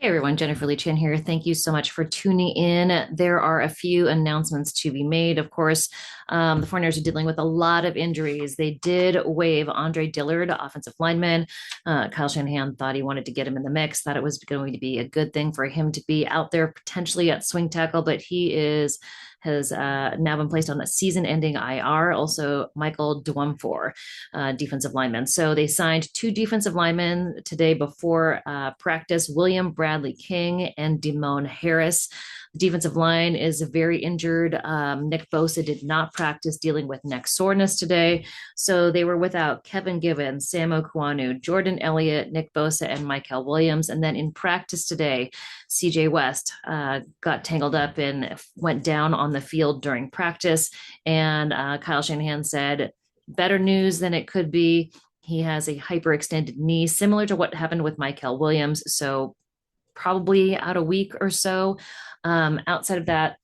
Hey everyone, Jennifer Lee Chin here. Thank you so much for tuning in. There are a few announcements to be made. Of course, the 49ers are dealing with a lot of injuries. They did waive Andre Dillard, offensive lineman. Kyle Shanahan thought he wanted to get him in the mix, thought it was going to be a good thing for him to be out there potentially at swing tackle, but has now been placed on a season-ending IR. Also, Michael Dwumfor, defensive lineman. So they signed two defensive linemen today before practice: William Bradley King and Damone Harris. The defensive line is very injured. Nick Bosa did not practice, dealing with neck soreness today. So they were without Kevin Givens, Sam Okuanu, Jordan Elliott, Nick Bosa, and Michael Williams. And then in practice today, CJ West got tangled up and went down on the field during practice. And Kyle Shanahan said, better news than it could be. He has a hyperextended knee, similar to what happened with Michael Williams. So probably out a week or so. Outside of that,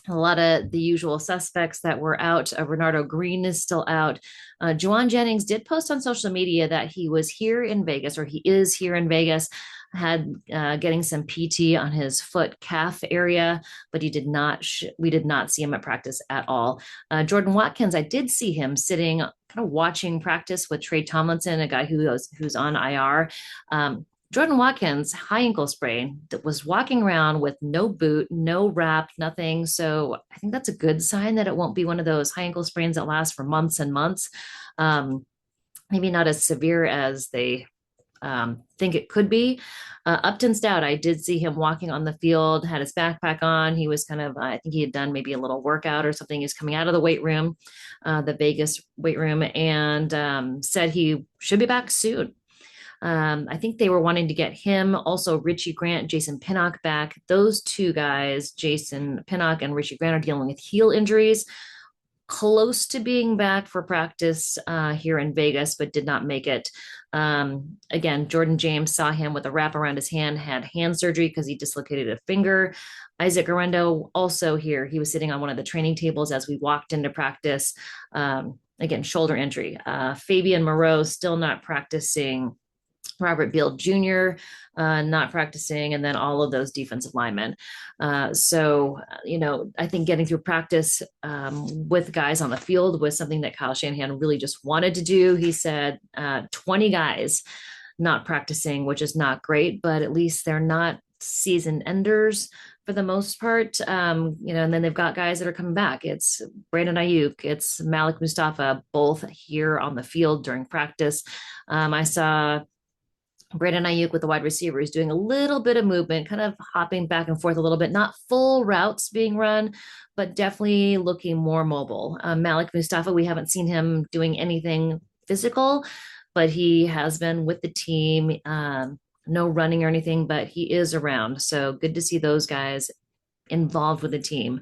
a lot of the usual suspects that were out. Renardo Green is still out. Juwan Jennings did post on social media that he was here in Vegas, or he is here in Vegas, had getting some PT on his foot calf area, but we did not see him at practice at all. Jordan Watkins, I did see him sitting kind of watching practice with Trey Tomlinson, a guy who's on IR. Jordan Watkins, high ankle sprain, that was walking around with no boot, no wrap, nothing. So I think that's a good sign that it won't be one of those high ankle sprains that last for months and months. Um, Maybe not as severe as they think it could be. Upton Stout, I did see him walking on the field, had his backpack on. He was kind of, I think he had done maybe a little workout or something. He was coming out of the weight room, the Vegas weight room, and said he should be back soon. I think they were wanting to get him, also Richie Grant, Jason Pinnock back. Those two guys, Jason Pinnock and Richie Grant, are dealing with heel injuries, close to being back for practice here in Vegas, but did not make it. Again, Jordan James saw him with a wrap around his hand, had hand surgery because he dislocated a finger. Isaac Arendo also here. He was sitting on one of the training tables as we walked into practice. Again, shoulder injury. Fabian Moreau still not practicing. Robert Beal Jr. Not practicing, and then all of those defensive linemen. I think getting through practice with guys on the field was something that Kyle Shanahan really just wanted to do. He said 20 guys not practicing, which is not great, but at least they're not season enders for the most part. And then they've got guys that are coming back. It's Brandon Ayuk, it's Malik Mustafa, both here on the field during practice. I saw Brandon Ayuk with the wide receiver. He's doing a little bit of movement, kind of hopping back and forth a little bit, not full routes being run, but definitely looking more mobile. Malik Mustafa, we haven't seen him doing anything physical, but he has been with the team. No running or anything, but he is around. So good to see those guys involved with the team.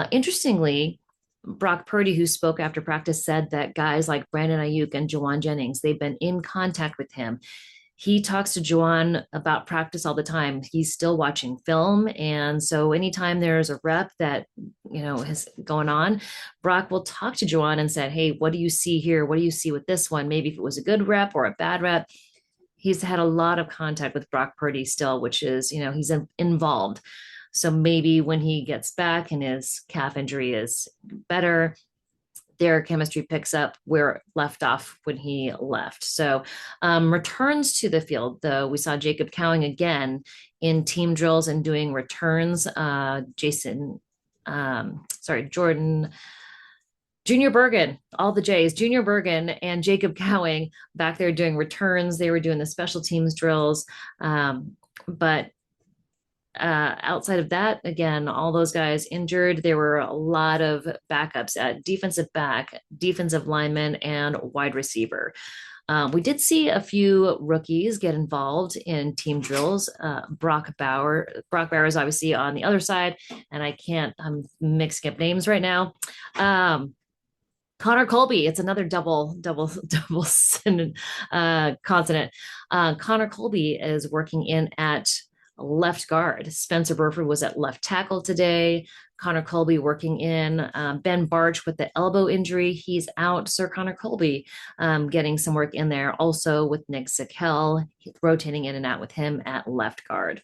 Interestingly, Brock Purdy, who spoke after practice, said that guys like Brandon Ayuk and Juwan Jennings, they've been in contact with him. He talks to Juwan about practice all the time. He's still watching film. And so anytime there's a rep that, is going on, Brock will talk to Juwan and said, hey, what do you see here? What do you see with this one? Maybe if it was a good rep or a bad rep. He's had a lot of contact with Brock Purdy still, which is, he's involved. So maybe when he gets back and his calf injury is better, their chemistry picks up where it left off when he left. So returns to the field, though, we saw Jacob Cowing again in team drills and doing returns. Jordan Junior Bergen, all the J's, Junior Bergen and Jacob Cowing back there doing returns. They were doing the special teams drills. But outside of that, again, all those guys injured. There were a lot of backups at defensive back, defensive lineman, and wide receiver. We did see a few rookies get involved in team drills. Brock Bauer is obviously on the other side, and I'm mixing up names right now. Connor Colby, it's another double consonant. Connor Colby is working in at left guard. Spencer Burford was at left tackle today. Connor Colby working in. Ben Barch with the elbow injury, he's out. Sir Connor Colby getting some work in there. Also with Nick Zakel, rotating in and out with him at left guard.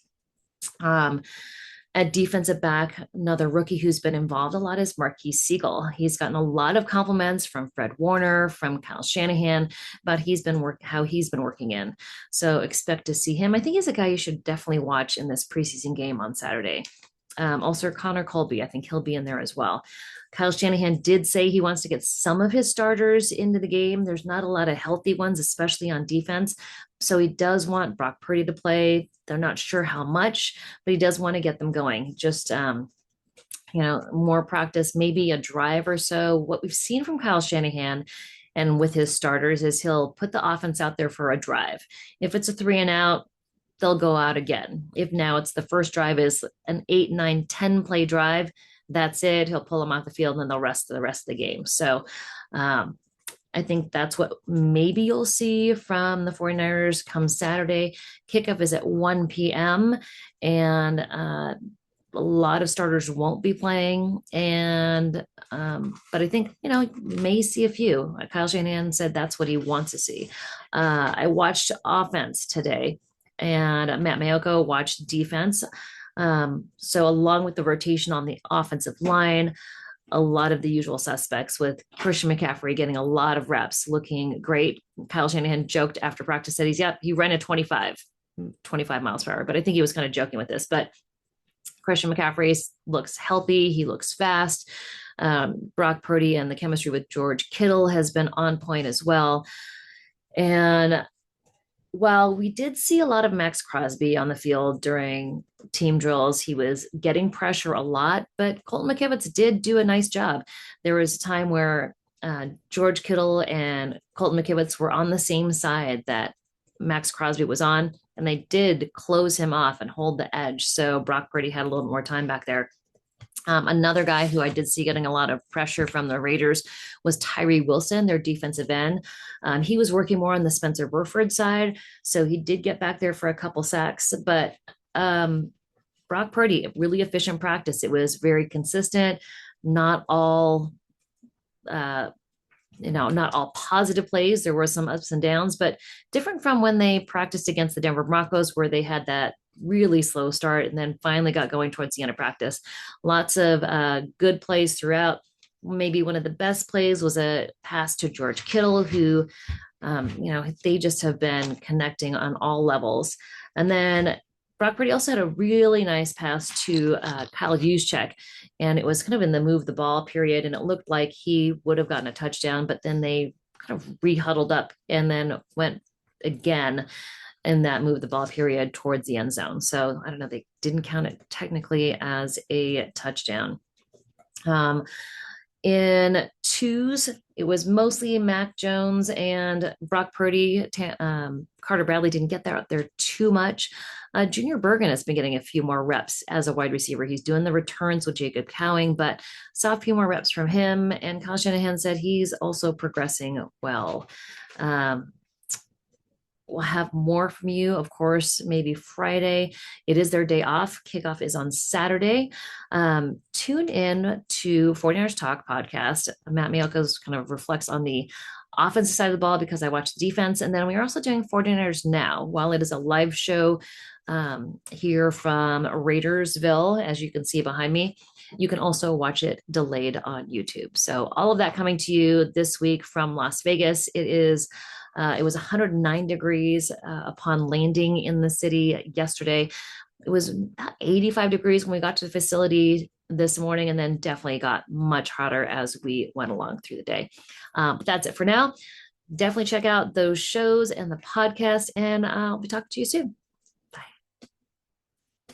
At defensive back, another rookie who's been involved a lot is Marquise Siegel. He's gotten a lot of compliments from Fred Warner, from Kyle Shanahan about how he's been working in. So expect to see him. I think he's a guy you should definitely watch in this preseason game on Saturday. Also, Connor Colby, I think he'll be in there as well. Kyle Shanahan did say he wants to get some of his starters into the game. There's not a lot of healthy ones, especially on defense. So he does want Brock Purdy to play. They're not sure how much, but he does want to get them going. Just, more practice, maybe a drive or so. What we've seen from Kyle Shanahan and with his starters is he'll put the offense out there for a drive. If it's a 3 and out, they'll go out again. If now it's the first drive is an 8, 9, 10 play drive, that's it. He'll pull them off the field and then they'll rest the rest of the game. So I think that's what maybe you'll see from the 49ers come Saturday. Kickoff is at 1 p.m. and a lot of starters won't be playing. And but I think, you may see a few. Kyle Shanahan said that's what he wants to see. I watched offense today, and Matt Maiocco watched defense. So along with the rotation on the offensive line, a lot of the usual suspects with Christian McCaffrey getting a lot of reps, looking great. Kyle Shanahan joked after practice that he ran a 25 miles per hour, but I think he was kind of joking with this. But Christian McCaffrey looks healthy. He looks fast. Brock Purdy and the chemistry with George Kittle has been on point as well. And while we did see a lot of Max Crosby on the field during team drills, he was getting pressure a lot, but Colton McKivitz did do a nice job. There was a time where George Kittle and Colton McKivitz were on the same side that Max Crosby was on, and they did close him off and hold the edge. So Brock Purdy had a little more time back there. Another guy who I did see getting a lot of pressure from the Raiders was Tyree Wilson, their defensive end. He was working more on the Spencer Burford side, so he did get back there for a couple sacks. But Brock Purdy, really efficient practice. It was very consistent, not all not all positive plays. There were some ups and downs, but different from when they practiced against the Denver Broncos, where they had that really slow start and then finally got going towards the end of practice. Lots of good plays throughout. Maybe one of the best plays was a pass to George Kittle, who, they just have been connecting on all levels. And then Brock Purdy also had a really nice pass to Kyle Juszczyk, and it was kind of in the move the ball period, and it looked like he would have gotten a touchdown, but then they kind of re-huddled up and then went again in that move the ball period towards the end zone. So I don't know, they didn't count it technically as a touchdown. In twos, it was mostly Mac Jones and Brock Purdy. Carter Bradley didn't get out there too much. Junior Bergen has been getting a few more reps as a wide receiver. He's doing the returns with Jacob Cowing, but saw a few more reps from him. And Kyle Shanahan said he's also progressing well. We'll have more from you, of course, maybe Friday. It is their day off. Kickoff is on Saturday. Tune in to 49ers Talk podcast. Matt Maiocco kind of reflects on the offensive side of the ball because I watch defense. And then we are also doing 49ers Now. While it is a live show here from Raidersville, as you can see behind me, you can also watch it delayed on YouTube. So all of that coming to you this week from Las Vegas. It was 109 degrees upon landing in the city yesterday. It was about 85 degrees when we got to the facility this morning, and then definitely got much hotter as we went along through the day. But that's it for now. Definitely check out those shows and the podcast, and I'll be talking to you soon.